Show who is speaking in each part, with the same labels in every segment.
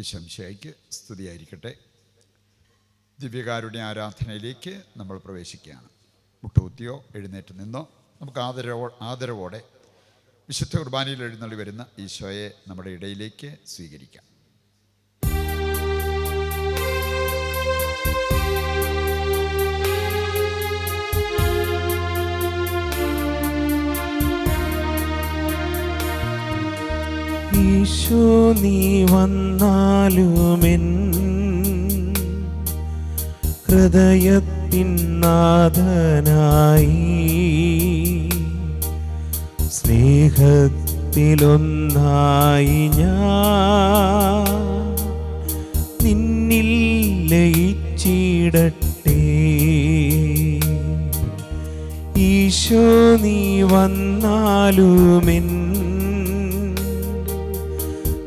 Speaker 1: ഈശംശയ്ക്ക് സ്തുതിയായിരിക്കട്ടെ. ദിവ്യകാരുണ്യ ആരാധനയിലേക്ക് നമ്മൾ പ്രവേശിക്കുകയാണ്. മുട്ടുകുത്തിയോ എഴുന്നേറ്റ് നിന്നോ നമുക്ക് ആദരവോടെ വിശുദ്ധ കുർബാനയിൽ എഴുന്നള്ളി വരുന്ന ഈശോയെ നമ്മുടെ ഇടയിലേക്ക് സ്വീകരിക്കാം.
Speaker 2: ഈശോ നീ വന്നാലുമെൻ ഹൃദയത്തിൻ നാഥനായി, സ്നേഹത്തിലൊന്നായി ഞാൻ നിന്നിൽ ലയിച്ചിടട്ടെ. ഈശോ നീ വന്നാലുമെൻ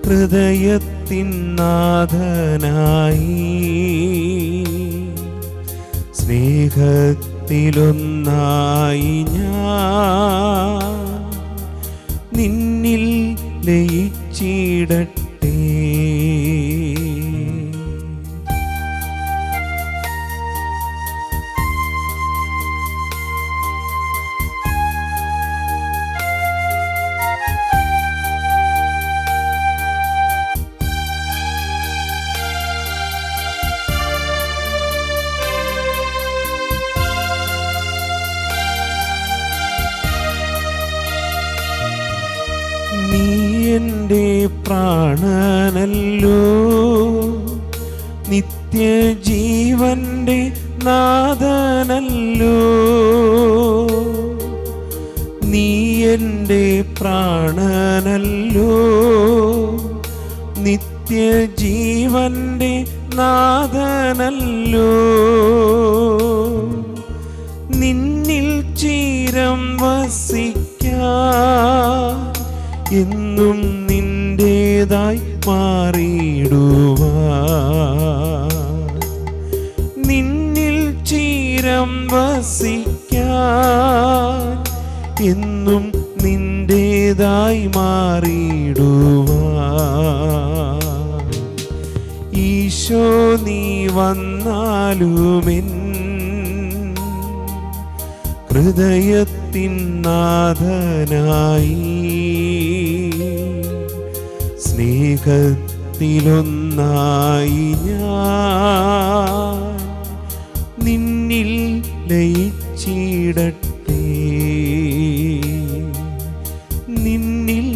Speaker 2: ഹൃദയത്തിൻ നാഥനായി, സ്നേഹത്തിലൊന്നായി ഞാൻ നിന്നിൽ ലയിച്ചിടട്ടെ. നീ എൻ്റെ പ്രാണനല്ലോ, നിത്യജീവന്റെ നാഥനല്ലോ. നീ എൻ്റെ പ്രാണനല്ലോ, നിത്യജീവന്റെ നാഥനല്ലോ. നിന്നിൽ ചിരം വസിക്കാൻ എന്നും നിന്റേതായി മാറിയിടുവാൻ, നിന്നിൽ ചിരം വസിക്കാൻ എന്നും നിന്റേതായി മാറിയിടുവാൻ. ഈശോ നീ വന്നാലുമെൻ ഹൃദയത്തിൻ നാഥനായി, സ്നേഹത്തിലൊന്നായി ഞാൻ നിന്നിൽ ലയിച്ചിടട്ടെ, നിന്നിൽ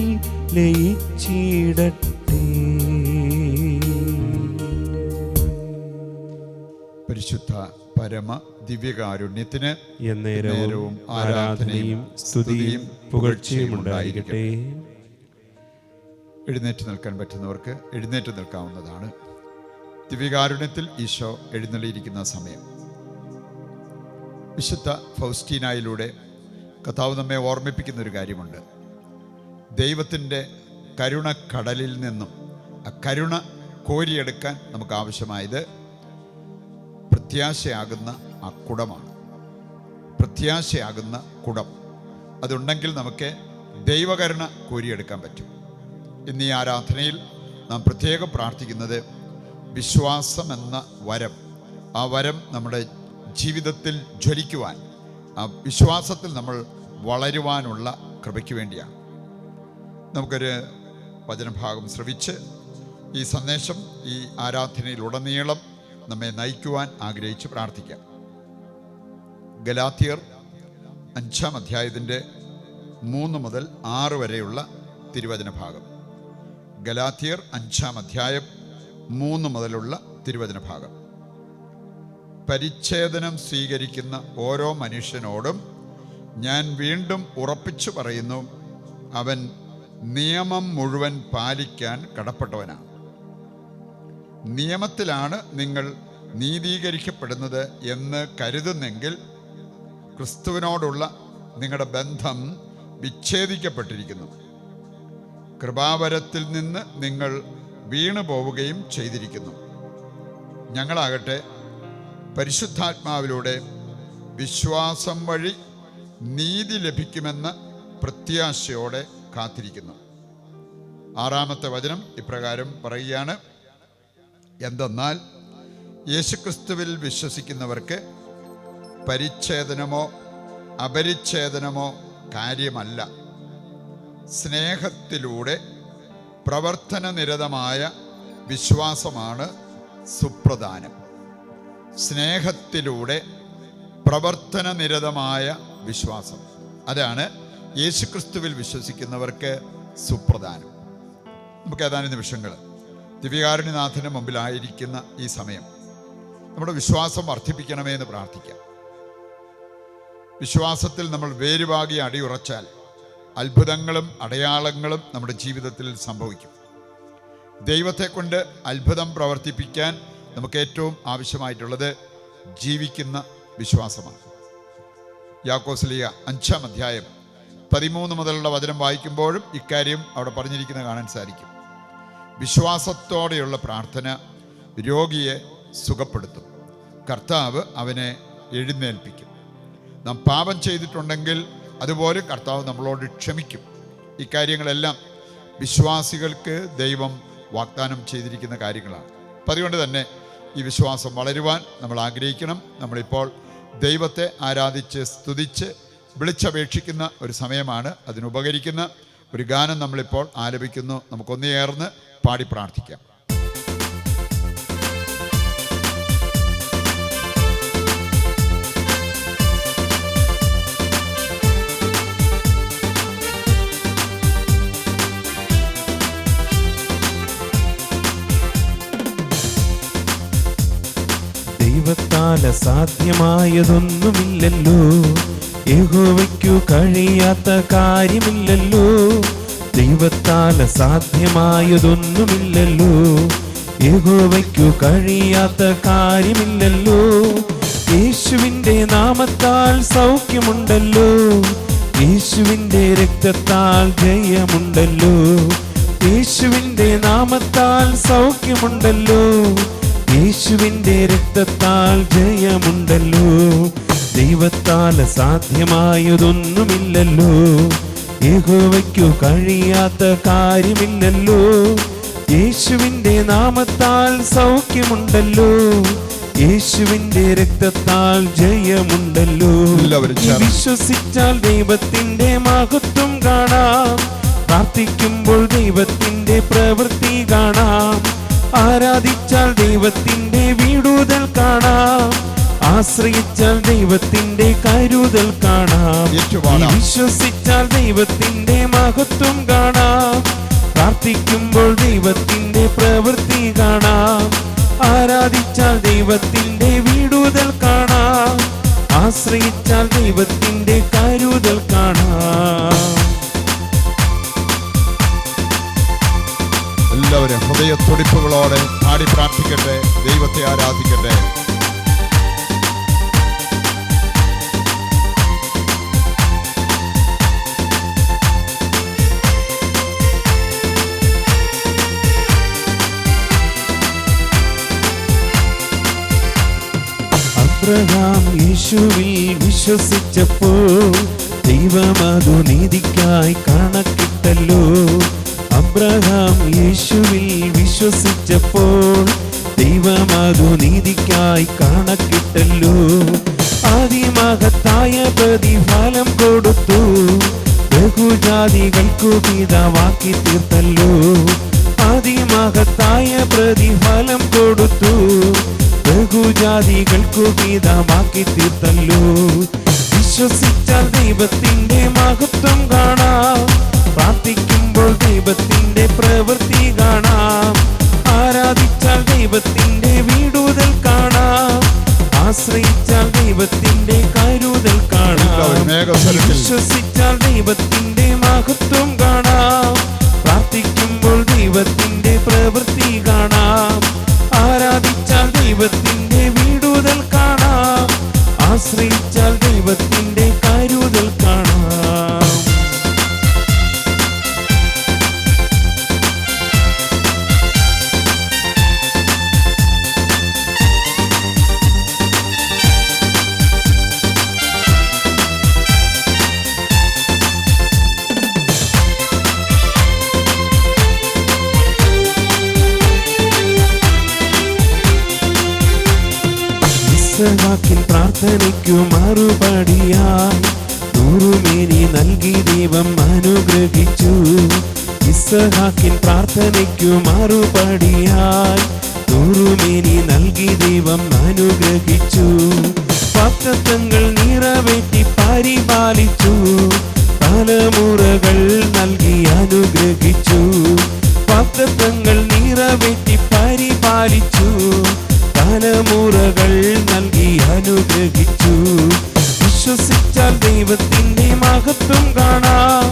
Speaker 2: ലയിച്ചിടട്ടെ.
Speaker 1: പരിശുദ്ധ പരമ ദിവ്യകാരുണ്യത്തിന്
Speaker 2: എന്നേരവും ആരാധനയും സ്തുതിയും പുകഴ്ചയും ഉണ്ടായിരിക്കട്ടെ.
Speaker 1: എഴുന്നേറ്റ് നിൽക്കാൻ പറ്റുന്നവർക്ക് എഴുന്നേറ്റ് നിൽക്കാവുന്നതാണ്. ദിവ്യകാരുണ്യത്തിൽ ഈശോ എഴുന്നള്ളിയിരിക്കുന്ന സമയം. വിശുദ്ധ ഫൗസ്റ്റീനായിലൂടെ കർത്താവ് നമ്മെ ഓർമ്മിപ്പിക്കുന്നൊരു കാര്യമുണ്ട്. ദൈവത്തിൻ്റെ കരുണക്കടലിൽ നിന്നും ആ കരുണ കോരിയെടുക്കാൻ നമുക്ക് ആവശ്യമായത് പ്രത്യാശയാകുന്ന ആ കുടമാണ്. പ്രത്യാശയാകുന്ന കുടം അതുണ്ടെങ്കിൽ നമുക്ക് ദൈവകരുണ കോരിയെടുക്കാൻ പറ്റും. ഇന്ന് ഈ ആരാധനയിൽ നാം പ്രത്യേകം പ്രാർത്ഥിക്കുന്നത് വിശ്വാസം എന്ന വരം, ആ വരം നമ്മുടെ ജീവിതത്തിൽ ജ്വലിക്കുവാൻ, ആ വിശ്വാസത്തിൽ നമ്മൾ വളരുവാനുള്ള കൃപയ്ക്ക് വേണ്ടിയാണ്. നമുക്കൊരു വചനഭാഗം ശ്രവിച്ച് ഈ സന്ദേശം ഈ ആരാധനയിലുടനീളം നമ്മെ നയിക്കുവാൻ ആഗ്രഹിച്ച് പ്രാർത്ഥിക്കാം. ഗലാത്യർ 5-ാം അധ്യായത്തിൻ്റെ 3 മുതൽ 6 വരെയുള്ള തിരുവചന ഭാഗം. ഗലാത്യർ 5-ാം അധ്യായം 3 മുതലുള്ള തിരുവചന ഭാഗം. പരിച്ഛേദനം സ്വീകരിക്കുന്ന ഓരോ മനുഷ്യനോടും ഞാൻ വീണ്ടും ഉറപ്പിച്ചു പറയുന്നു, അവൻ നിയമം മുഴുവൻ പാലിക്കാൻ കടപ്പെട്ടവനാണ്. നിയമത്തിലാണ് നിങ്ങൾ നീതീകരിക്കപ്പെടുന്നത് എന്ന് കരുതുന്നെങ്കിൽ ക്രിസ്തുവിനോടുള്ള നിങ്ങളുടെ ബന്ധം വിച്ഛേദിക്കപ്പെട്ടിരിക്കുന്നു. കൃപാവരത്തിൽ നിന്ന് നിങ്ങൾ വീണു പോവുകയും ചെയ്തിരിക്കുന്നു. ഞങ്ങളാകട്ടെ പരിശുദ്ധാത്മാവിലൂടെ വിശ്വാസം വഴി നീതി ലഭിക്കുമെന്ന പ്രത്യാശയോടെ കാത്തിരിക്കുന്നു. 6-ാമത്തെ വചനം ഇപ്രകാരം പറയുകയാണ്: എന്തെന്നാൽ യേശുക്രിസ്തുവിൽ വിശ്വസിക്കുന്നവർക്ക് പരിച്ഛേദനമോ അപരിച്ഛേദനമോ കാര്യമല്ല. സ്നേഹത്തിലൂടെ പ്രവർത്തനനിരതമായ വിശ്വാസമാണ് സുപ്രധാനം. സ്നേഹത്തിലൂടെ പ്രവർത്തനനിരതമായ വിശ്വാസം, അതാണ് യേശുക്രിസ്തുവിൽ വിശ്വസിക്കുന്നവർക്ക് സുപ്രധാനം. നമുക്ക് ഏതാനും നിമിഷങ്ങൾ ദിവ്യകാരുണ്യനാഥന് മുമ്പിലായിരിക്കുന്ന ഈ സമയം നമ്മുടെ വിശ്വാസം വർദ്ധിപ്പിക്കണമേ എന്ന് പ്രാർത്ഥിക്കാം. വിശ്വാസത്തിൽ നമ്മൾ വേരുവാകി അടിയുറച്ചാൽ അത്ഭുതങ്ങളും അടയാളങ്ങളും നമ്മുടെ ജീവിതത്തിൽ സംഭവിക്കും. ദൈവത്തെ കൊണ്ട് അത്ഭുതം പ്രവർത്തിപ്പിക്കാൻ നമുക്ക് ഏറ്റവും ആവശ്യമായിട്ടുള്ളത് ജീവിക്കുന്ന വിശ്വാസമാണ്. യാക്കോസ്ലീഹ 5-ാം അധ്യായം 13 മുതലുള്ള വചനം വായിക്കുമ്പോഴും ഇക്കാര്യം അവിടെ പറഞ്ഞിരിക്കുന്നത് കാണാൻ സാധിക്കും. വിശ്വാസത്തോടെയുള്ള പ്രാർത്ഥന രോഗിയെ സുഖപ്പെടുത്തും, കർത്താവ് അവനെ എഴുന്നേൽപ്പിക്കും. നാം പാപം ചെയ്തിട്ടുണ്ടെങ്കിൽ അതുപോലെ കർത്താവ് നമ്മളോട് ക്ഷമിക്കും. ഇക്കാര്യങ്ങളെല്ലാം വിശ്വാസികൾക്ക് ദൈവം വാഗ്ദാനം ചെയ്തിരിക്കുന്ന കാര്യങ്ങളാണ്. അപ്പം അതുകൊണ്ട് തന്നെ ഈ വിശ്വാസം വളരുവാൻ നമ്മൾ ആഗ്രഹിക്കണം. നമ്മളിപ്പോൾ ദൈവത്തെ ആരാധിച്ച് സ്തുതിച്ച് വിളിച്ചപേക്ഷിക്കുന്ന ഒരു സമയമാണ്. അതിനുപകരിക്കുന്ന ഒരു ഗാനം നമ്മളിപ്പോൾ ആലപിക്കുന്നു. നമുക്കൊന്നേർന്ന് പാടി പ്രാർത്ഥിക്കാം.
Speaker 2: ദൈവത്താൽ അസാധ്യമായതൊന്നുമില്ലല്ലോ, യഹോവയ്ക്കു കഴിയാത്ത കാര്യമില്ലല്ലോ. ദൈവത്താൽ അസാധ്യമായതൊന്നുമില്ലല്ലോ, യഹോവയ്ക്കു കഴിയാത്ത കാര്യമില്ലല്ലോ. യേശുവിൻ്റെ നാമത്താൽ സൗഖ്യമുണ്ടല്ലോ, യേശുവിൻ്റെ രക്തത്താൽ ജയമുണ്ടല്ലോ. യേശുവിൻ്റെ നാമത്താൽ സൗഖ്യമുണ്ടല്ലോ, യേശുവിൻ്റെ രക്തത്താൽ ജയമുണ്ടല്ലോ. ദൈവത്താൽ അസാധ്യമായതൊന്നുമില്ലല്ലോ, യഹോവയ്ക്കു കഴിയാത്ത കാര്യമില്ലല്ലോ. യേശുവിൻ്റെ നാമത്താൽ സൗഖ്യമുണ്ടല്ലോ, യേശുവിൻ്റെ രക്തത്താൽ ജയമുണ്ടല്ലോ. വിശ്വസിച്ചാൽ ദൈവത്തിൻ്റെ മഹത്വം കാണാം, പ്രാർത്ഥിക്കുമ്പോൾ ദൈവത്തിൻ്റെ പ്രവൃത്തി കാണാം. ആരാധിച്ചാൽ ദൈവത്തിൻ്റെ വിടുതൽ കാണാം, ആശ്രയിച്ചാൽ ദൈവത്തിൻ്റെ കരുതൽ കാണാം. വിശ്വസിച്ചാൽ ദൈവത്തിൻ്റെ മഹത്വം കാണാം, പ്രാർത്ഥിക്കുമ്പോൾ ദൈവത്തിൻ്റെ പ്രവൃത്തി കാണാം. ആരാധിച്ചാൽ ദൈവത്തിൻ്റെ വിടുതൽ കാണാം, ആശ്രയിച്ചാൽ ദൈവത്തിൻ്റെ കരുതൽ കാണാം.
Speaker 1: എല്ലാവരും ഹൃദയത്തുടിപ്പുകളോടെ പാടി പ്രാർത്ഥിക്കട്ടെ, ദൈവത്തെ ആരാധിക്കട്ടെ.
Speaker 2: അബ്രഹാം യേശുവിൽ വിശ്വസിച്ചപ്പോൾ ദൈവം അതു നീതിക്കായി കണക്കിട്ടല്ലോ. അബ്രഹാം യേശുവിൽ വിശ്വസിച്ചപ്പോൾ ദൈവം അതു നീതിക്കായി കണക്കിട്ടല്ലോ. അതിമഹത്തായ പ്രതിഫലം കൊടുത്തു, ബഹുജാതികൾക്കു പിതാവാക്കി തീർത്തല്ലോ. അതിമഹത്തായ പ്രതിഫലം കൊടുത്തു, ബഹുജാതികൾക്കു പിതാവാക്കി തീർത്തല്ലോ. വിശ്വസിച്ചാൽ ദൈവത്തിൻ്റെ മഹത്വം കാണാം, പ്രാർത്ഥിക്കുമ്പോൾ ദൈവത്തിൻ്റെ പ്രവൃത്തി കാണാം. ആരാധിച്ചാൽ ദൈവത്തിൻ്റെ വിടുതൽ കാണാം, ആശ്രയിച്ചാൽ ദൈവത്തിൻ്റെ കരുതൽ കാണാം. വിശ്വസിച്ചാൽ ദൈവത്തിൻ്റെ മഹത്വം കാണാം, പ്രാർത്ഥിക്കുമ്പോൾ ദൈവത്തിൻ്റെ പ്രവൃത്തി കാണാം. ആരാധിച്ചാൽ ദൈവത്തിൻ്റെ വിടുതൽ കാണാം, ആശ്രയിച്ചാൽ ദൈവത്തിൻ്റെ കരുതൽ കാണാം. ഇസഹാക്കിൻ പ്രാർത്ഥനയ്ക്കു മറുപടിയായി നൂറുമേനി നൽകി ദൈവം അനുഗ്രഹിച്ചു. ഇസഹാക്കിൻ പ്രാർത്ഥനയ്ക്കു മറുപടിയായി നൂറുമേനി നൽകി ദൈവം അനുഗ്രഹിച്ചു. വാഗ്ദത്തങ്ങൾ നിറവേറ്റി പരിപാലിച്ചു. തലമുറകൾ നൽകി അനുഗ്രഹിച്ചു. വാഗ്ദത്തങ്ങൾ നിറവേറ്റി പരിപാലിച്ചു. തലമുറകൾ നൽകി അനുഗ്രഹിച്ചു. വിശ്വസിച്ചാൽ ദൈവത്തിന്റെ മഹത്വം കാണാം.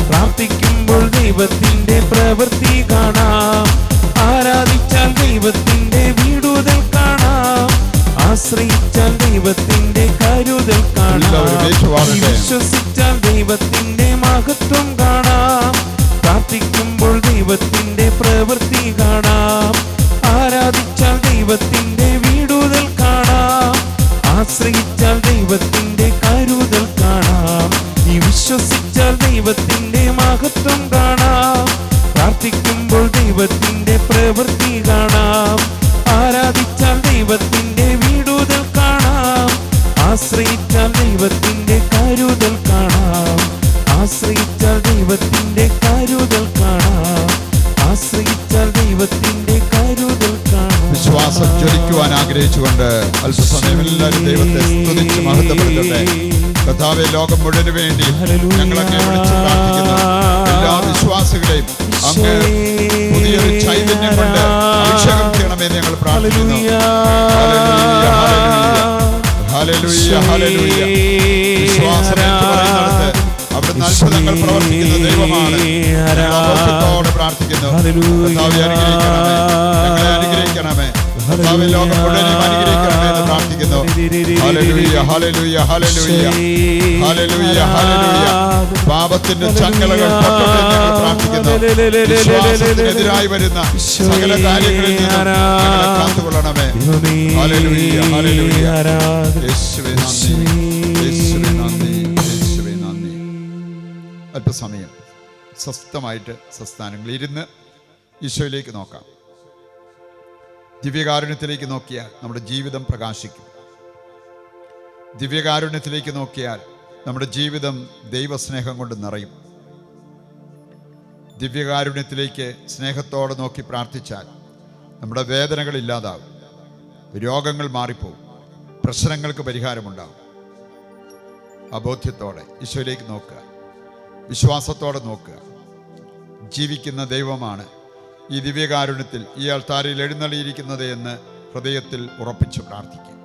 Speaker 2: പ്രാർത്ഥിക്കുമ്പോൾ ദൈവത്തിന്റെ പ്രവൃത്തി കാണാം. ആരാധിച്ചാൽ ദൈവത്തിന്റെ വിടുതൽ കാണാം. ആശ്രയിച്ചാൽ ദൈവത്തിന്റെ കരുതൽ കാണാം. വിശ്വസിച്ചാൽ ദൈവത്തിന്റെ മഹത്വം കാണാം. പ്രാർത്ഥിക്കുമ്പോൾ ദൈവത്തിന്റെ പ്രവൃത്തി കാണാം. ആരാധിച്ചാൽ ദൈവത്തിന്റെ വിടുതൽ കാണാം. ആശ്രയിച്ചാൽ ദൈവത്തിന്റെ കരുതൽ കാണാം. നീ വിശ്വസിച്ചാൽ ദൈവത്തിന്റെ മഹത്വം കാണാം. പ്രാർത്ഥിക്കുമ്പോൾ ദൈവത്തിന്റെ പ്രവൃത്തി കാണാം. ആരാധിച്ചാൽ ദൈവത്തിന്റെ വിടുതൽ കാണാം. ആശ്രയിച്ചാൽ ദൈവത്തിന്റെ കരുതൽ കാണാം. ആശ്രയിച്ചാൽ ദൈവത്തിന്റെ കരുതൽ കാണാം. ആശ്രയിച്ചാൽ ദൈവത്തിന്റെ കരുതൽ കാണാം.
Speaker 1: വിശ്വാസം ജ്വലിക്കുവാൻ ആഗ്രഹിച്ചുകൊണ്ട് അല്പസമയം എല്ലാവരും ദൈവത്തെ സ്തുതിച്ച് മഹത്വപ്പെടുത്തട്ടെ. കർത്താവേ, ലോകം മുഴുവന് വേണ്ടി ഞങ്ങളങ്ങെ വിളിച്ച് പ്രാർത്ഥിക്കുന്നു. എല്ലാ വിശ്വാസികളെയും അങ്ങ് പുതിയൊരു ചൈതന്യം കൊണ്ട് അഭിഷേകം ചെയ്യണമെന്ന് ഞങ്ങൾ പ്രാർത്ഥിക്കുന്നു. Hallelujah, hallelujah. വിശ്വാസം ഏറ്റുപറയുന്നിടത്ത് അവിടുന്ന് അത്ഭുതങ്ങൾ പ്രവർത്തിക്കുന്ന ദൈവമാണ്. ഞങ്ങൾ പ്രാർത്ഥിക്കുന്നു. കർത്താവേ, അനുഗ്രഹിക്കണമേ, ഞങ്ങളെ അനുഗ്രഹിക്കണമേ. കർത്താവേ, ലോകം മുഴുവനും അനുഗ്രഹിക്കണമേ എന്ന് പ്രാർത്ഥിക്കുന്നു. Hallelujah, hallelujah, hallelujah, hallelujah, hallelujah. പാപത്തിന്റെ ചങ്ങലകൾ പൊട്ടട്ടെ എന്ന് ഞങ്ങൾ പ്രാർത്ഥിക്കുന്നു. വിശ്വാസത്തിനെതിരായി വരുന്ന സകല കാര്യങ്ങളിൽ നിന്നും ഞങ്ങളെ കാത്തുകൊള്ളണമേ. Hallelujah, hallelujah. യേശുവേ നന്ദി, യേശുവേ നന്ദി, യേശുവേ നന്ദി. അല്പസമയം സ്വസ്ഥമായിട്ട് സ്വസ്ഥാനങ്ങളിൽ ഇരുന്ന് ഈശോയിലേക്ക് നോക്കാം. ദിവ്യകാരുണ്യത്തിലേക്ക് നോക്കിയാൽ നമ്മുടെ ജീവിതം പ്രകാശിക്കും. ദിവ്യകാരുണ്യത്തിലേക്ക് നോക്കിയാൽ നമ്മുടെ ജീവിതം ദൈവസ്നേഹം കൊണ്ട് നിറയും. ദിവ്യകാരുണ്യത്തിലേക്ക് സ്നേഹത്തോടെ നോക്കി പ്രാർത്ഥിച്ചാൽ നമ്മുടെ വേദനകൾ ഇല്ലാതാവും. രോഗങ്ങൾ മാറിപ്പോവും. പ്രശ്നങ്ങൾക്ക് പരിഹാരമുണ്ടാകും. അബോധ്യത്തോടെ ഈശോയിലേക്ക് നോക്കുക. വിശ്വാസത്തോടെ നോക്കുക. ജീവിക്കുന്ന ദൈവമാണ് ഈ ദിവ്യകാരുണ്യത്തിൽ ഈ അൾത്താരയിൽ എഴുന്നള്ളിയിരിക്കുന്നത് എന്ന് ഹൃദയത്തിൽ ഉറപ്പിച്ച് പ്രാർത്ഥിക്കുക.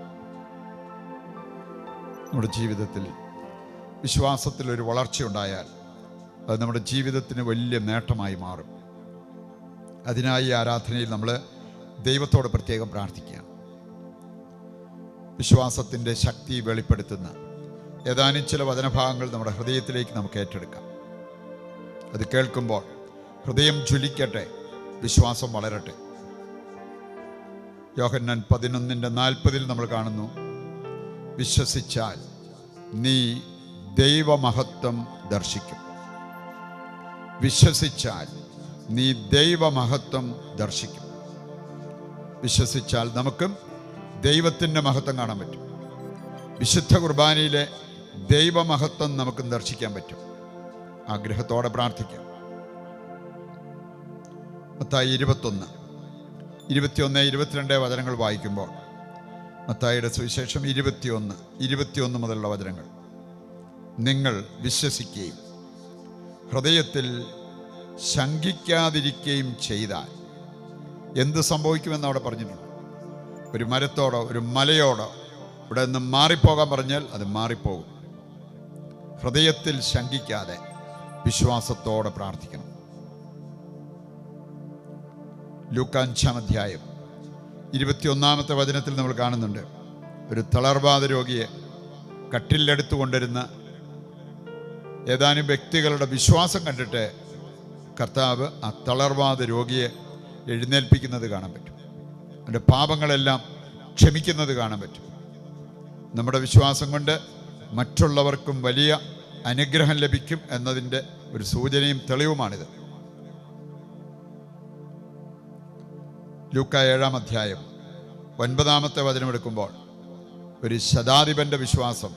Speaker 1: നമ്മുടെ ജീവിതത്തിൽ വിശ്വാസത്തിലൊരു വളർച്ചയുണ്ടായാൽ അത് നമ്മുടെ ജീവിതത്തിന് വലിയ നേട്ടമായി മാറും. അതിനായി ആരാധനയിൽ നമ്മൾ ദൈവത്തോട് പ്രത്യേകം പ്രാർത്ഥിക്കുക. വിശ്വാസത്തിൻ്റെ ശക്തി വെളിപ്പെടുത്തുന്ന ഏതാനും ചില വചനഭാഗങ്ങൾ നമ്മുടെ ഹൃദയത്തിലേക്ക് നമുക്ക് ഏറ്റെടുക്കാം. അത് കേൾക്കുമ്പോൾ ഹൃദയം ജ്വലിക്കട്ടെ, വിശ്വാസം വളരട്ടെ. യോഹന്നാൻ 11:40 നമ്മൾ കാണുന്നു, വിശ്വസിച്ചാൽ നീ ദൈവമഹത്വം ദർശിക്കും. വിശ്വസിച്ചാൽ നീ ദൈവമഹത്വം ദർശിക്കും. വിശ്വസിച്ചാൽ നമുക്കും ദൈവത്തിൻ്റെ മഹത്വം കാണാൻ പറ്റും. വിശുദ്ധ കുർബാനയിലെ ദൈവമഹത്വം നമുക്കും ദർശിക്കാൻ പറ്റും. ആഗ്രഹത്തോടെ പ്രാർത്ഥിക്കാം. മത്തായി 21, 21, 22 വചനങ്ങൾ വായിക്കുമ്പോൾ മത്തായിയുടെ സുവിശേഷം 21 മുതലുള്ള വചനങ്ങൾ, നിങ്ങൾ വിശ്വസിക്കുകയും ഹൃദയത്തിൽ ശങ്കിക്കാതിരിക്കുകയും ചെയ്താൽ എന്ത് സംഭവിക്കുമെന്ന് അവിടെ പറഞ്ഞിട്ടുണ്ട്. ഒരു മരത്തോടോ ഒരു മലയോടോ ഇവിടെ നിന്ന് മാറിപ്പോകാൻ പറഞ്ഞാൽ അത് മാറിപ്പോകും. ഹൃദയത്തിൽ ശങ്കിക്കാതെ വിശ്വാസത്തോടെ പ്രാർത്ഥിക്കണം. ലൂക്കാ 5-ാം 21 വചനത്തിൽ നമ്മൾ കാണുന്നുണ്ട്, ഒരു തളർവാദ രോഗിയെ കട്ടിലെടുത്തു കൊണ്ടിരുന്ന ഏതാനും വ്യക്തികളുടെ വിശ്വാസം കണ്ടിട്ട് കർത്താവ് ആ തളർവാദ രോഗിയെ എഴുന്നേൽപ്പിക്കുന്നത് കാണാൻ പറ്റും. അവൻ്റെ പാപങ്ങളെല്ലാം ക്ഷമിക്കുന്നത് കാണാൻ പറ്റും. നമ്മുടെ വിശ്വാസം കൊണ്ട് മറ്റുള്ളവർക്കും വലിയ അനുഗ്രഹം ലഭിക്കും എന്നതിൻ്റെ ഒരു സൂചനയും തെളിവുമാണിത്. ലൂക്കാ 7-ാം 9-ാമത്തെ വചനം എടുക്കുമ്പോൾ ഒരു ശതാധിപൻ്റെ വിശ്വാസം,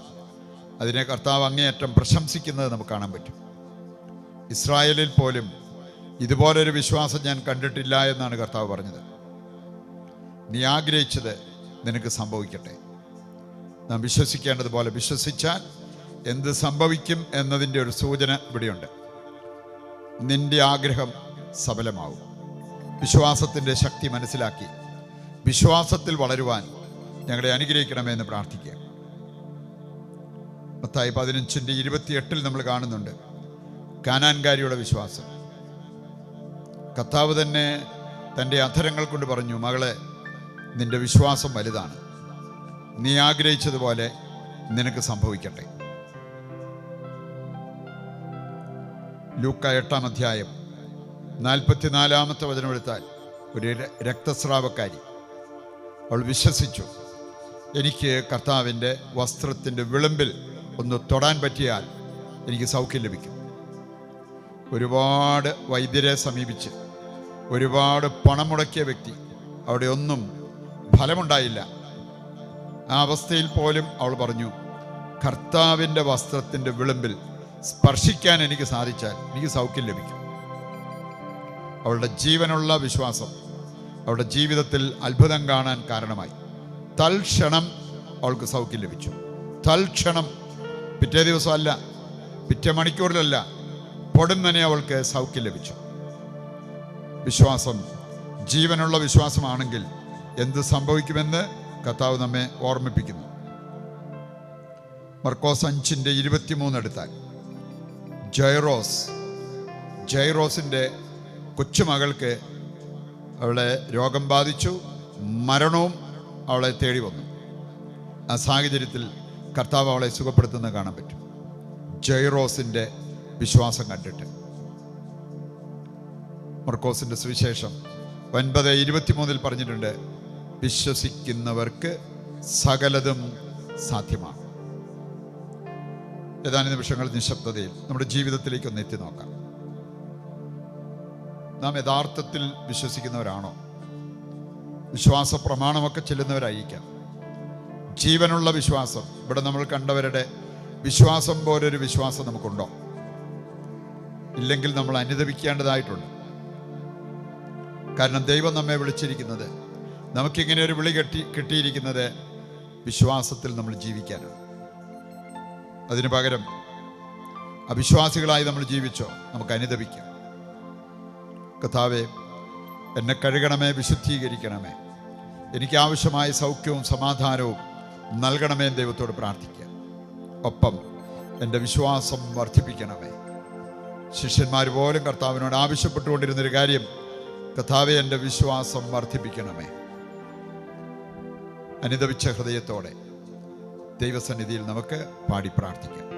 Speaker 1: അതിനെ കർത്താവ് അങ്ങേയറ്റം പ്രശംസിക്കുന്നത് നമുക്ക് കാണാൻ പറ്റും. ഇസ്രായേലിൽ പോലും ഇതുപോലൊരു വിശ്വാസം ഞാൻ കണ്ടിട്ടില്ല എന്നാണ് കർത്താവ് പറഞ്ഞത്. നീ ആഗ്രഹിച്ചത് നിനക്ക് സംഭവിക്കട്ടെ. നാം വിശ്വസിക്കേണ്ടതുപോലെ വിശ്വസിച്ചാൽ എന്ത് സംഭവിക്കും എന്നതിൻ്റെ ഒരു സൂചന ഇവിടെയുണ്ട്. നിന്റെ ആഗ്രഹം സഫലമാവും. വിശ്വാസത്തിൻ്റെ ശക്തി മനസ്സിലാക്കി വിശ്വാസത്തിൽ വളരുവാൻ ഞങ്ങളെ അനുഗ്രഹിക്കണമെന്ന് പ്രാർത്ഥിക്കുക. മത്തായി 15:28 നമ്മൾ കാണുന്നുണ്ട് കാനാൻകാരിയുടെ വിശ്വാസം. കർത്താവ് തന്നെ തൻ്റെ അധരങ്ങൾ കൊണ്ട് പറഞ്ഞു, മകളെ, നിന്റെ വിശ്വാസം വലുതാണ്, നീ ആഗ്രഹിച്ചതുപോലെ നിനക്ക് സംഭവിക്കട്ടെ. ലൂക്ക 8-44 വചനം എടുത്താൽ ഒരു രക്തസ്രാവക്കാരി, അവൾ വിശ്വസിച്ചു, എനിക്ക് കർത്താവിൻ്റെ വസ്ത്രത്തിൻ്റെ വിളിമ്പിൽ ഒന്ന് തൊടാൻ പറ്റിയാൽ എനിക്ക് സൗഖ്യം ലഭിക്കും. ഒരുപാട് വൈദ്യരെ സമീപിച്ച് ഒരുപാട് പണം മുടക്കിയ വ്യക്തി, അവിടെ ഒന്നും ഫലമുണ്ടായില്ല. ആ അവസ്ഥയിൽ പോലും അവൾ പറഞ്ഞു, കർത്താവിൻ്റെ വസ്ത്രത്തിൻ്റെ വിളിമ്പിൽ സ്പർശിക്കാൻ എനിക്ക് സാധിച്ചാൽ എനിക്ക് സൗഖ്യം ലഭിക്കും. അവളുടെ ജീവനുള്ള വിശ്വാസം അവളുടെ ജീവിതത്തിൽ അത്ഭുതം കാണാൻ കാരണമായി. തൽക്ഷണം അവൾക്ക് സൗഖ്യം ലഭിച്ചു. തൽക്ഷണം, പിറ്റേ ദിവസമല്ല, പിറ്റേ മണിക്കൂറിലല്ല, പൊടുന്നനെ അവൾക്ക് സൗഖ്യം ലഭിച്ചു. വിശ്വാസം ജീവനുള്ള വിശ്വാസമാണെങ്കിൽ എന്ത് സംഭവിക്കുമെന്ന് കർത്താവ് നമ്മെ ഓർമ്മിപ്പിക്കുന്നു. മർക്കോസ് 5:23 എടുത്താൽ ജൈറോസിൻ്റെ കൊച്ചുമകൾക്ക് അവളെ രോഗം ബാധിച്ചു, മരണവും അവളെ തേടി വന്നു. ആ സാഹചര്യത്തിൽ കർത്താവ് അവളെ സുഖപ്പെടുത്തുന്നത് കാണാൻ പറ്റും, ജൈറോസിൻ്റെ വിശ്വാസം കണ്ടിട്ട്. മർക്കോസിൻ്റെ സുവിശേഷം 9:23 പറഞ്ഞിട്ടുണ്ട്, വിശ്വസിക്കുന്നവർക്ക് സകലതും സാധ്യമാണ്. ഏതാനും നിമിഷങ്ങൾ നിശബ്ദതയിൽ നമ്മുടെ ജീവിതത്തിലേക്ക് ഒന്ന് എത്തി നോക്കാം. നാം യഥാർത്ഥത്തിൽ വിശ്വസിക്കുന്നവരാണോ? വിശ്വാസ പ്രമാണമൊക്കെ ചെല്ലുന്നവരായിരിക്കാം. ജീവനുള്ള വിശ്വാസം, ഇവിടെ നമ്മൾ കണ്ടവരുടെ വിശ്വാസം പോലൊരു വിശ്വാസം നമുക്കുണ്ടോ? ഇല്ലെങ്കിൽ നമ്മൾ അനുദപിക്കേണ്ടതായിട്ടുണ്ട്. കാരണം ദൈവം നമ്മെ വിളിച്ചിരിക്കുന്നത്, നമുക്കിങ്ങനെ ഒരു വിളി കിട്ടിയിരിക്കുന്നത് വിശ്വാസത്തിൽ നമ്മൾ ജീവിക്കാനാണ്. അതിനു പകരം അവിശ്വാസികളായി നമ്മൾ ജീവിച്ചോ? നമുക്ക് അനുദപിക്കാം. കർത്താവേ, എന്നെ കഴുകണമേ, വിശുദ്ധീകരിക്കണമേ, എനിക്ക് ആവശ്യമായ സൗഖ്യവും സമാധാനവും നൽകണമേ എന്ന് ദൈവത്തോട് പ്രാർത്ഥിക്കുക. ഒപ്പം എൻ്റെ വിശ്വാസം വർദ്ധിപ്പിക്കണമേ. ശിഷ്യന്മാർ പോലും കർത്താവിനോട് ആവശ്യപ്പെട്ടുകൊണ്ടിരുന്നൊരു കാര്യം, കർത്താവേ, എൻ്റെ വിശ്വാസം വർദ്ധിപ്പിക്കണമേ. അനുദപിച്ച ഹൃദയത്തോടെ ദൈവസന്നിധിയിൽ നമുക്ക് പാടി പ്രാർത്ഥിക്കാം.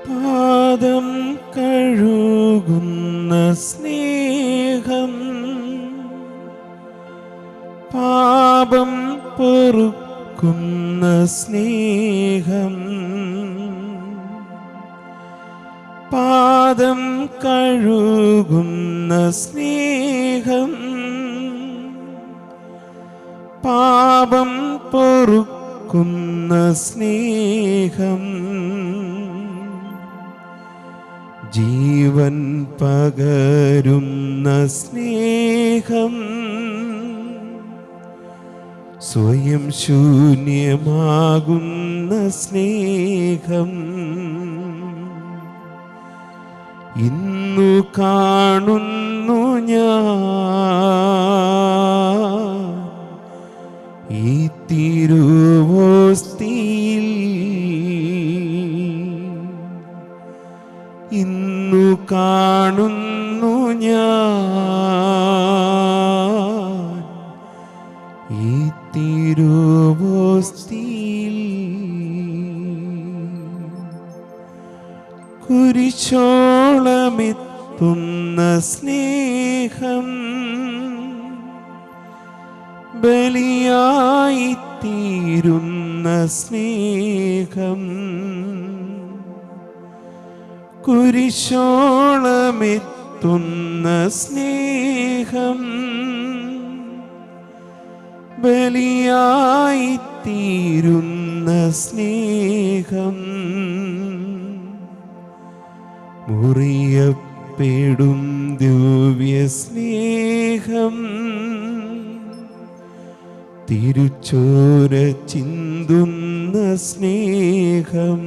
Speaker 2: പാദം കഴുകുന്ന സ്നേഹം, പാപം പൊറുക്കുന്ന സ്നേഹം, പാദം കഴുകുന്ന സ്നേഹം, പാപം പൊറുക്കുന്ന സ്നേഹം, ജീവൻ പകരുന്ന സ്നേഹം, സ്വയം ശൂന്യമാകുന്ന സ്നേഹം, ഇന്നു കാണുന്നു ഞാൻ ഈ തിരുവോസ്തിയിൽ, ഇന്നു കാണുന്നു ഞാൻ ഈ തിരുവോസ്തിയിൽ. കുരിശോളമെത്തുന്ന സ്നേഹം, ബലിയായി തീരുന്ന സ്നേഹം, കുരിശോളമെത്തുന്ന സ്നേഹം, ബലിയായി തീരുന്ന സ്നേഹം മുറിയപ്പെടും ദിവ്യ സ്നേഹം തിരുച്ചോര ചിന്തുന്ന സ്നേഹം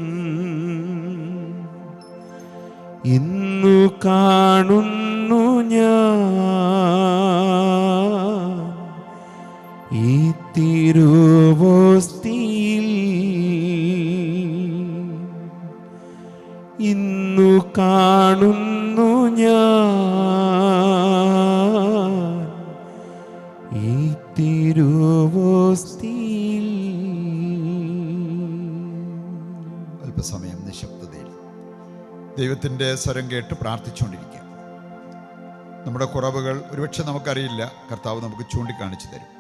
Speaker 2: ഇന്നു കാണുന്നു ഞാൻ ഈ തിരുവോസ്തിയിൽ ഇന്നു കാണുന്നു ഞാൻ ഈ തിരുവോസ്തിയിൽ.
Speaker 1: അല്പസമയം നിശബ്ദതയിൽ ദൈവത്തിൻ്റെ സ്വരം കേട്ട് പ്രാർത്ഥിച്ചുകൊണ്ടിരിക്കുക. നമ്മുടെ കുറവുകൾ ഒരുപക്ഷെ നമുക്കറിയില്ല, കർത്താവ് നമുക്ക് ചൂണ്ടിക്കാണിച്ചു തരും.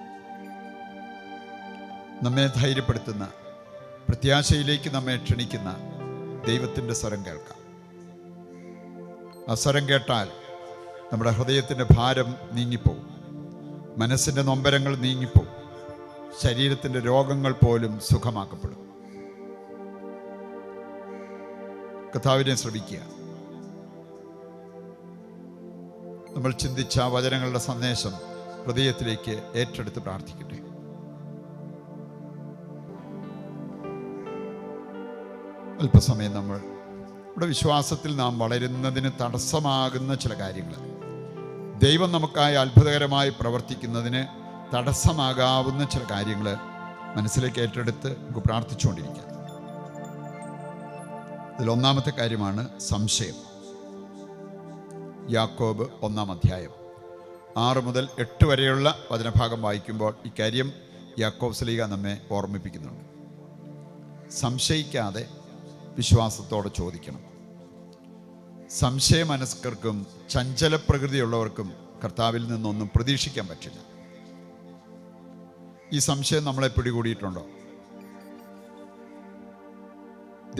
Speaker 1: നമ്മെ ധൈര്യപ്പെടുത്തുന്ന, പ്രത്യാശയിലേക്ക് നമ്മെ ക്ഷണിക്കുന്ന ദൈവത്തിൻ്റെ സ്വരം കേൾക്കാം. ആ സ്വരം കേട്ടാൽ നമ്മുടെ ഹൃദയത്തിൻ്റെ ഭാരം നീങ്ങിപ്പോവും, മനസ്സിൻ്റെ നൊമ്പരങ്ങൾ നീങ്ങിപ്പോവും, ശരീരത്തിൻ്റെ രോഗങ്ങൾ പോലും സുഖമാക്കപ്പെടും. കർത്താവിനെ ശ്രമിക്കുക. നമ്മൾ ചിന്തിച്ച വചനങ്ങളുടെ സന്ദേശം ഹൃദയത്തിലേക്ക് ഏറ്റെടുത്ത് പ്രാർത്ഥിക്കട്ടെ. അല്പസമയം നമ്മുടെ വിശ്വാസത്തിൽ നാം വളരുന്നതിന് തടസ്സമാകുന്ന ചില കാര്യങ്ങൾ, ദൈവം നമുക്കായി അത്ഭുതകരമായി പ്രവർത്തിക്കുന്നതിന് തടസ്സമാകാവുന്ന ചില കാര്യങ്ങൾ മനസ്സിലേക്ക് ഏറ്റെടുത്ത് നമുക്ക് പ്രാർത്ഥിച്ചുകൊണ്ടിരിക്കാം. ഇതിലൊന്നാമത്തെ കാര്യമാണ് സംശയം. യാക്കോബ് 1-ാം അധ്യായം 6 മുതൽ 8 വരെയുള്ള വചനഭാഗം വായിക്കുമ്പോൾ ഇക്കാര്യം യാക്കോബ് ശ്ലീഹ നമ്മെ ഓർമ്മിപ്പിക്കുന്നുണ്ട്. സംശയിക്കാതെ വിശ്വാസത്തോടെ ചോദിക്കണം. സംശയമനസ്കർക്കും ചഞ്ചല പ്രകൃതിയുള്ളവർക്കും കർത്താവിൽ നിന്നൊന്നും പ്രതീക്ഷിക്കാൻ പറ്റില്ല. ഈ സംശയം നമ്മളെ പിടികൂടിയിട്ടുണ്ടോ?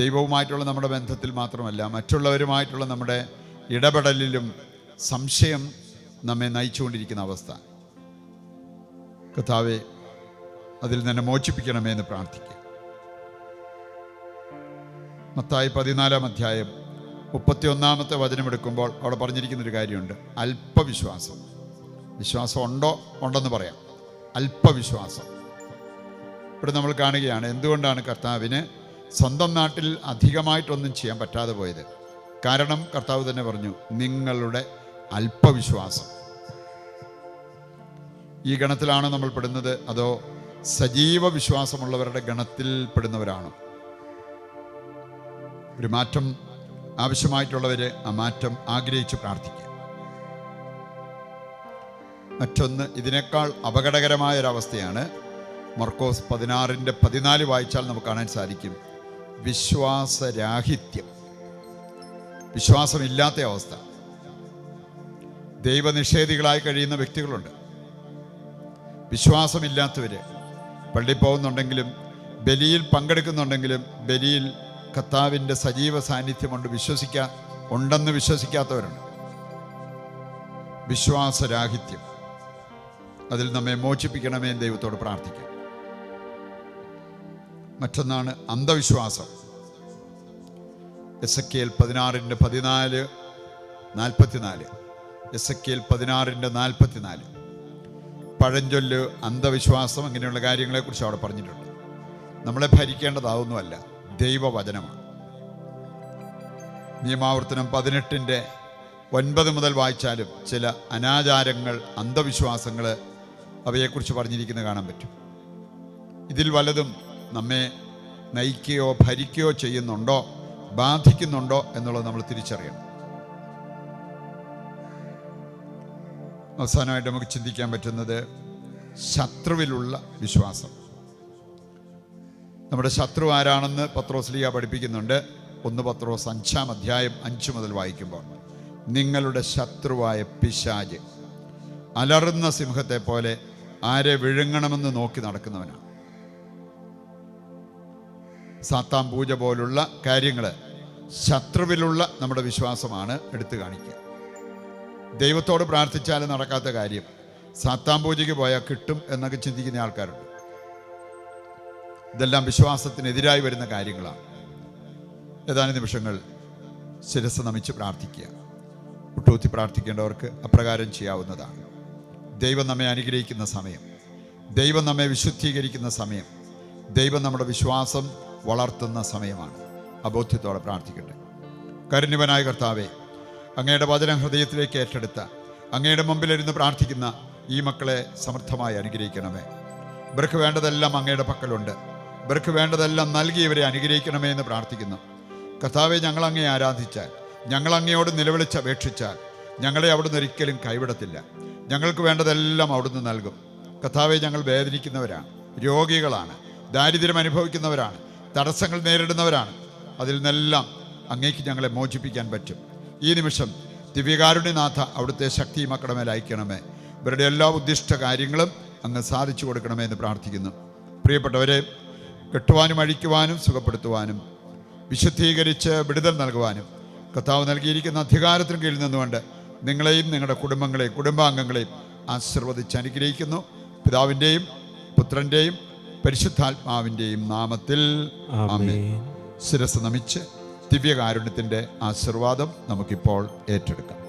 Speaker 1: ദൈവവുമായിട്ടുള്ള നമ്മുടെ ബന്ധത്തിൽ മാത്രമല്ല, മറ്റുള്ളവരുമായിട്ടുള്ള നമ്മുടെ ഇടപെടലിലും സംശയം നമ്മെ നയിച്ചുകൊണ്ടിരിക്കുന്ന അവസ്ഥ. കർത്താവേ, അതിൽ നിന്ന് മോചിപ്പിക്കണമേ എന്ന് പ്രാർത്ഥിക്കുക. മത്തായി 14-ാം അധ്യായം 31-ാമത്തെ വചനമെടുക്കുമ്പോൾ അവിടെ പറഞ്ഞിരിക്കുന്നൊരു കാര്യമുണ്ട്, അല്പവിശ്വാസം. വിശ്വാസം ഉണ്ടെന്ന് പറയാം, അല്പവിശ്വാസം. ഇവിടെ നമ്മൾ കാണുകയാണ് എന്തുകൊണ്ടാണ് കർത്താവിന് സ്വന്തം നാട്ടിൽ അധികമായിട്ടൊന്നും ചെയ്യാൻ പറ്റാതെ പോയത്. കാരണം കർത്താവ് തന്നെ പറഞ്ഞു, നിങ്ങളുടെ അല്പവിശ്വാസം. ഈ ഗണത്തിലാണോ നമ്മൾ പെടുന്നത്, അതോ സജീവ വിശ്വാസമുള്ളവരുടെ ഗണത്തിൽ പെടുന്നവരാണോ? ഒരു മാറ്റം ആവശ്യമായിട്ടുള്ളവർ ആ മാറ്റം ആഗ്രഹിച്ച് പ്രാർത്ഥിക്കുക. മറ്റൊന്ന്, ഇതിനേക്കാൾ അപകടകരമായൊരവസ്ഥയാണ് മർക്കോസ് 16:14 വായിച്ചാൽ നമുക്ക് കാണാൻ സാധിക്കും, വിശ്വാസരാഹിത്യം, വിശ്വാസമില്ലാത്ത അവസ്ഥ. ദൈവനിഷേധികളായി കഴിയുന്ന വ്യക്തികളുണ്ട്. വിശ്വാസമില്ലാത്തവർ പള്ളിയിൽ പോകുന്നുണ്ടെങ്കിലും ബലിയിൽ പങ്കെടുക്കുന്നുണ്ടെങ്കിലും ബലിയിൽ കർത്താവിൻ്റെ സജീവ സാന്നിധ്യമുണ്ട് ഉണ്ടെന്ന് വിശ്വസിക്കാത്തവരുണ്ട്. വിശ്വാസരാഹിത്യം, അതിൽ നമ്മെ മോചിപ്പിക്കണമേ എന്ന് ദൈവത്തോട് പ്രാർത്ഥിക്കാം. മറ്റൊന്നാണ് അന്ധവിശ്വാസം. Ezekiel 16:14-44, Ezekiel 16:44. പഴഞ്ചൊല്ല്, അന്ധവിശ്വാസം, അങ്ങനെയുള്ള കാര്യങ്ങളെക്കുറിച്ച് അവിടെ പറഞ്ഞിട്ടുണ്ട്. നമ്മളെ ഭരിക്കേണ്ടതാവുന്നുമല്ല, ദൈവവചനമാണ്. നിയമാവർത്തനം 18:9 മുതൽ വായിച്ചാലും ചില അനാചാരങ്ങൾ, അന്ധവിശ്വാസങ്ങൾ, അവയെക്കുറിച്ച് പറഞ്ഞിരിക്കുന്നത് കാണാൻ പറ്റും. ഇതിൽ വല്ലതും നമ്മെ നയിക്കുകയോ ഭരിക്കുകയോ ചെയ്യുന്നുണ്ടോ, ബാധിക്കുന്നുണ്ടോ എന്നുള്ളത് നമ്മൾ തിരിച്ചറിയണം. അവസാനമായിട്ട് നമുക്ക് ചിന്തിക്കാൻ പറ്റുന്നത് ശത്രുവിലുള്ള വിശ്വാസം. നമ്മുടെ ശത്രു ആരാണെന്ന് പത്രോസ് ശ്ലീഹ പഠിപ്പിക്കുന്നുണ്ട്. 1 പത്രോസ് 5-ാം അധ്യായം 5 മുതൽ വായിക്കുമ്പോൾ, നിങ്ങളുടെ ശത്രുവായ പിശാച് അലറുന്ന സിംഹത്തെ പോലെ ആരെ വിഴുങ്ങണമെന്ന് നോക്കി നടക്കുന്നവനാണ്. സാത്താൻ പൂജ പോലുള്ള കാര്യങ്ങൾ ശത്രുവിലുള്ള നമ്മുടെ വിശ്വാസമാണ് എടുത്തു കാണിക്കുക. ദൈവത്തോട് പ്രാർത്ഥിച്ചാൽ നടക്കാത്ത കാര്യം സാത്താൻ പൂജയ്ക്ക് പോയാൽ കിട്ടും എന്നൊക്കെ ചിന്തിക്കുന്ന ആൾക്കാരുണ്ട്. ഇതെല്ലാം വിശ്വാസത്തിനെതിരായി വരുന്ന കാര്യങ്ങളാണ്. ഏതാനും നിമിഷങ്ങൾ ശിരസ് നമിച്ച് പ്രാർത്ഥിക്കുക. മുട്ടൂത്തി പ്രാർത്ഥിക്കേണ്ടവർക്ക് അപ്രകാരം ചെയ്യാവുന്നതാണ്. ദൈവം നമ്മെ അനുഗ്രഹിക്കുന്ന സമയം, ദൈവം നമ്മെ വിശുദ്ധീകരിക്കുന്ന സമയം, ദൈവം നമ്മുടെ വിശ്വാസം വളർത്തുന്ന സമയമാണ്. അബോധ്യത്തോടെ പ്രാർത്ഥിക്കട്ടെ. കാരുണ്യവാനായ കർത്താവേ, അങ്ങയുടെ വചനം ഹൃദയത്തിലേക്ക് ഏറ്റെടുത്ത അങ്ങയുടെ മുമ്പിലിരുന്ന് പ്രാർത്ഥിക്കുന്ന ഈ മക്കളെ സമൃദ്ധമായി അനുഗ്രഹിക്കണമേ. ഇവർക്ക് വേണ്ടതെല്ലാം അങ്ങയുടെ പക്കലുണ്ട്. ഇവർക്ക് വേണ്ടതെല്ലാം നൽകിയവരെ അനുഗ്രഹിക്കണമേ എന്ന് പ്രാർത്ഥിക്കുന്നു. കർത്താവെ, ഞങ്ങൾ അങ്ങയെ ആരാധിച്ചാൽ, ഞങ്ങൾ അങ്ങയോട് നിലവിളിച്ചപേക്ഷിച്ചാൽ ഞങ്ങളെ അവിടുന്ന് ഒരിക്കലും കൈവിടത്തില്ല. ഞങ്ങൾക്ക് വേണ്ടതെല്ലാം അവിടുന്ന് നൽകും. കർത്താവെ, ഞങ്ങൾ വേദനിക്കുന്നവരാണ്, രോഗികളാണ്, ദാരിദ്ര്യം അനുഭവിക്കുന്നവരാണ്, തടസ്സങ്ങൾ നേരിടുന്നവരാണ്. അതിൽ നിന്നെല്ലാം അങ്ങേക്ക് ഞങ്ങളെ മോചിപ്പിക്കാൻ പറ്റും. ഈ നിമിഷം ദിവ്യകാരുണ്യനാഥ അവിടുത്തെ ശക്തി മക്കളുടെ മേൽ അയക്കണമേ. ഇവരുടെ എല്ലാ ഉദ്ദിഷ്ട കാര്യങ്ങളും അങ്ങ് സാധിച്ചു കൊടുക്കണമേ എന്ന് പ്രാർത്ഥിക്കുന്നു. പ്രിയപ്പെട്ടവരെ, കെട്ടുവാനും അഴിക്കുവാനും സുഖപ്പെടുത്തുവാനും വിശുദ്ധീകരിച്ച് വിടുതൽ നൽകുവാനും കർത്താവ് നൽകിയിരിക്കുന്ന അധികാരത്തിന് കീഴിൽ നിന്നുകൊണ്ട് നിങ്ങളെയും നിങ്ങളുടെ കുടുംബങ്ങളെയും കുടുംബാംഗങ്ങളെയും ആശീർവദിച്ച് അനുഗ്രഹിക്കുന്നു. പിതാവിൻ്റെയും പുത്രൻ്റെയും പരിശുദ്ധാത്മാവിൻ്റെയും നാമത്തിൽ ആമേൻ. ശിരസ് നമിച്ച് ദിവ്യകാരുണ്യത്തിൻ്റെ ആശീർവാദം നമുക്കിപ്പോൾ ഏറ്റെടുക്കാം.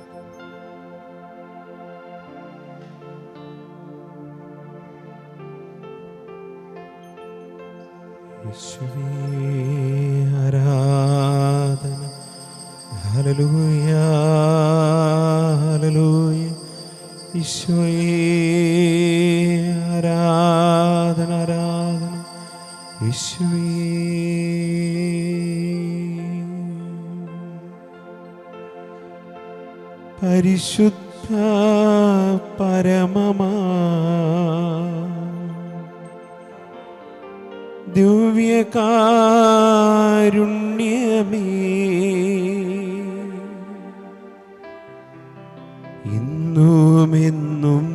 Speaker 2: ആരാധന. Hallelujah, hallelujah. ഈശോയേ ആരാധന, ആരാധന. ഈശോയേ പരിശുദ്ധ പരമമാ ദിവ്യകാരുണ്യമേ, ഇന്നും എന്നും